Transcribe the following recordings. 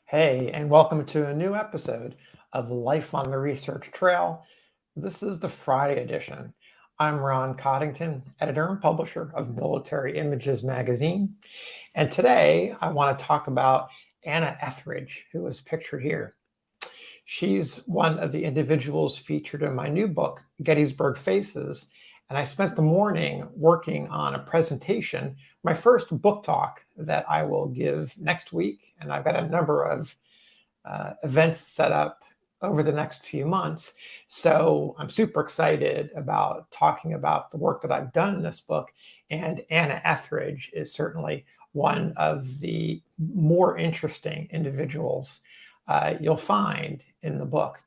Hey, and welcome to a new episode of Life on the Research Trail. This is the Friday edition. I'm Ron Coddington, editor and publisher of Military Images magazine. And today I want to talk about Anna Etheridge, who is pictured here. She's one of the individuals featured in my new book, Gettysburg Faces. And I spent the morning working on a presentation, my first book talk that I will give next week. And I've got a number of events set up over the next few months. So I'm super excited about talking about the work that I've done in this book. And Anna Etheridge is certainly one of the more interesting individuals you'll find in the book.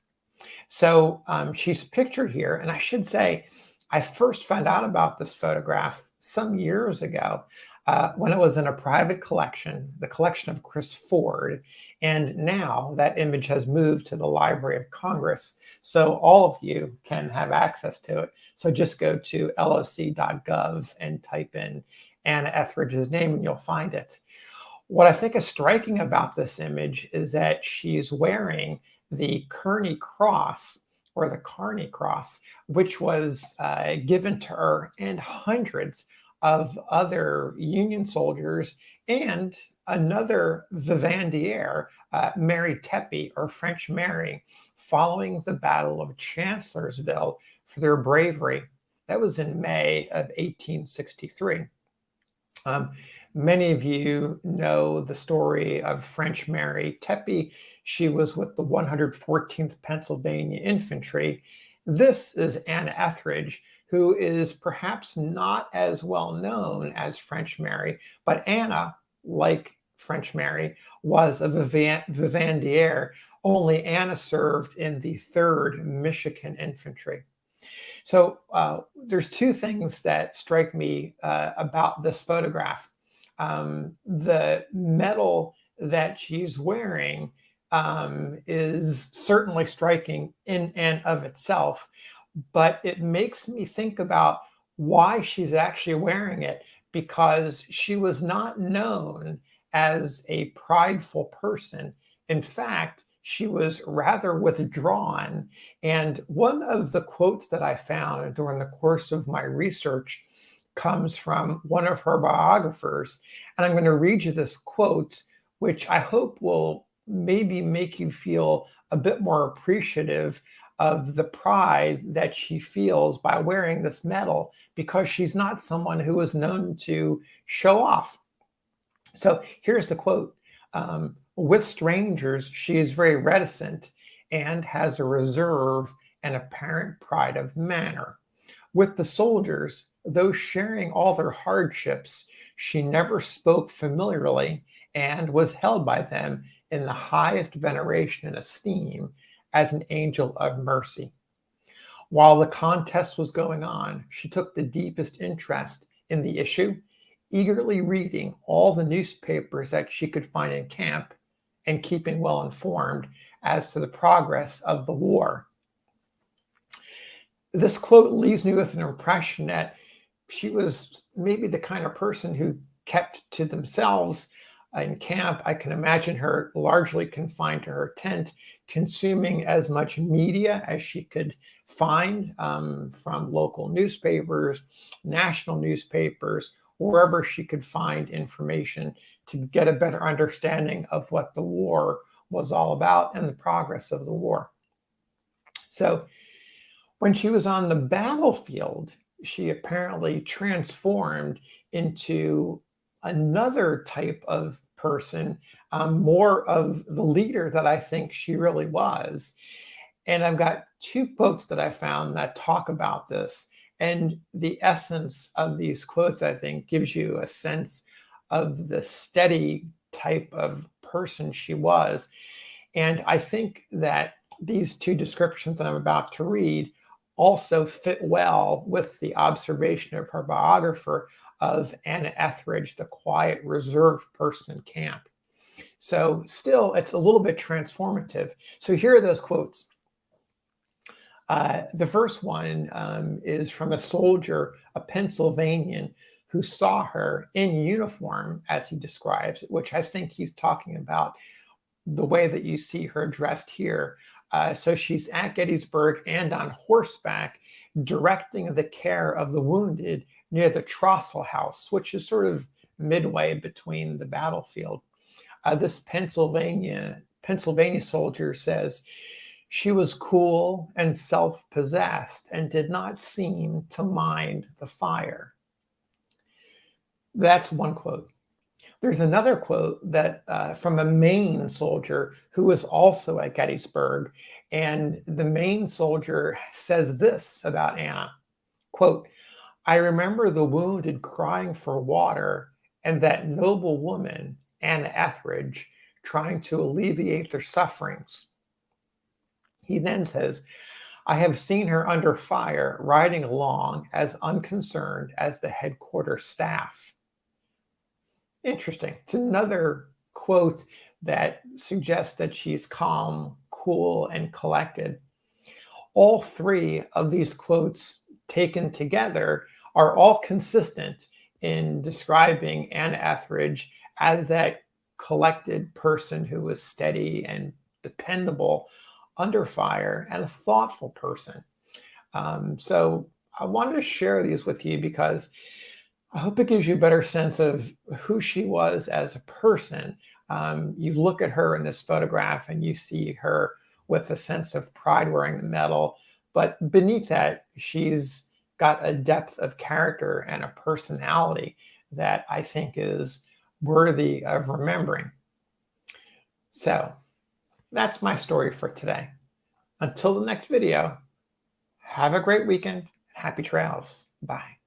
So she's pictured here, and I should say, I first found out about this photograph some years ago when it was in a private collection, the collection of Chris Ford. And now that image has moved to the Library of Congress, so all of you can have access to it. So just go to loc.gov and type in Anna Etheridge's name and you'll find it. What I think is striking about this image is that she's wearing the Kearney Cross, or the Kearney Cross, which was given to her and hundreds of other Union soldiers and another vivandière, Mary Tepe, or French Mary, following the Battle of Chancellorsville for their bravery. That was in May of 1863. Many of you know the story of French Mary Tepe. She was with the 114th Pennsylvania Infantry. This is Anna Etheridge, who is perhaps not as well known as French Mary, but Anna, like French Mary, was a vivandière, only Anna served in the 3rd Michigan Infantry. So there's two things that strike me about this photograph. The medal that she's wearing is certainly striking in and of itself, but it makes me think about why she's actually wearing it, because she was not known as a prideful person. In fact, she was rather withdrawn. And one of the quotes that I found during the course of my research comes from one of her biographers. And I'm going to read you this quote, which I hope will maybe make you feel a bit more appreciative of the pride that she feels by wearing this medal, because she's not someone who is known to show off. So here's the quote. With strangers, she is very reticent and has a reserve and apparent pride of manner. With the soldiers, though sharing all their hardships, she never spoke familiarly and was held by them in the highest veneration and esteem as an angel of mercy. While the contest was going on, she took the deepest interest in the issue, eagerly reading all the newspapers that she could find in camp and keeping well informed as to the progress of the war. This quote leaves me with an impression that she was maybe the kind of person who kept to themselves in camp. I can imagine her largely confined to her tent, consuming as much media as she could find from local newspapers, national newspapers, wherever she could find information to get a better understanding of what the war was all about and the progress of the war. So when she was on the battlefield, she apparently transformed into another type of person, more of the leader that I think she really was. And I've got two quotes that I found that talk about this. And the essence of these quotes, I think, gives you a sense of the steady type of person she was. And I think that these two descriptions I'm about to read also fit well with the observation of her biographer of Anna Etheridge, the quiet, reserved person in camp. So still, it's a little bit transformative. So here are those quotes. The first one is from a soldier, a Pennsylvanian, who saw her in uniform, as he describes it, which I think he's talking about the way that you see her dressed here. So she's at Gettysburg and on horseback, directing the care of the wounded near the Trossel House, which is sort of midway between the battlefield. This Pennsylvania soldier says, she was cool and self-possessed and did not seem to mind the fire. That's one quote. There's another quote that from a Maine soldier who was also at Gettysburg, and the Maine soldier says this about Anna, quote, I remember the wounded crying for water and that noble woman, Anna Etheridge, trying to alleviate their sufferings. He then says, I have seen her under fire riding along as unconcerned as the headquarters staff. Interesting. It's another quote that suggests that she's calm, cool, and collected. All three of these quotes taken together are all consistent in describing Anna Etheridge as that collected person who was steady and dependable under fire and a thoughtful person. So I wanted to share these with you because I hope it gives you a better sense of who she was as a person. You look at her in this photograph and you see her with a sense of pride wearing the medal, but beneath that, she's got a depth of character and a personality that I think is worthy of remembering. So that's my story for today. Until the next video, have a great weekend. Happy trails. Bye.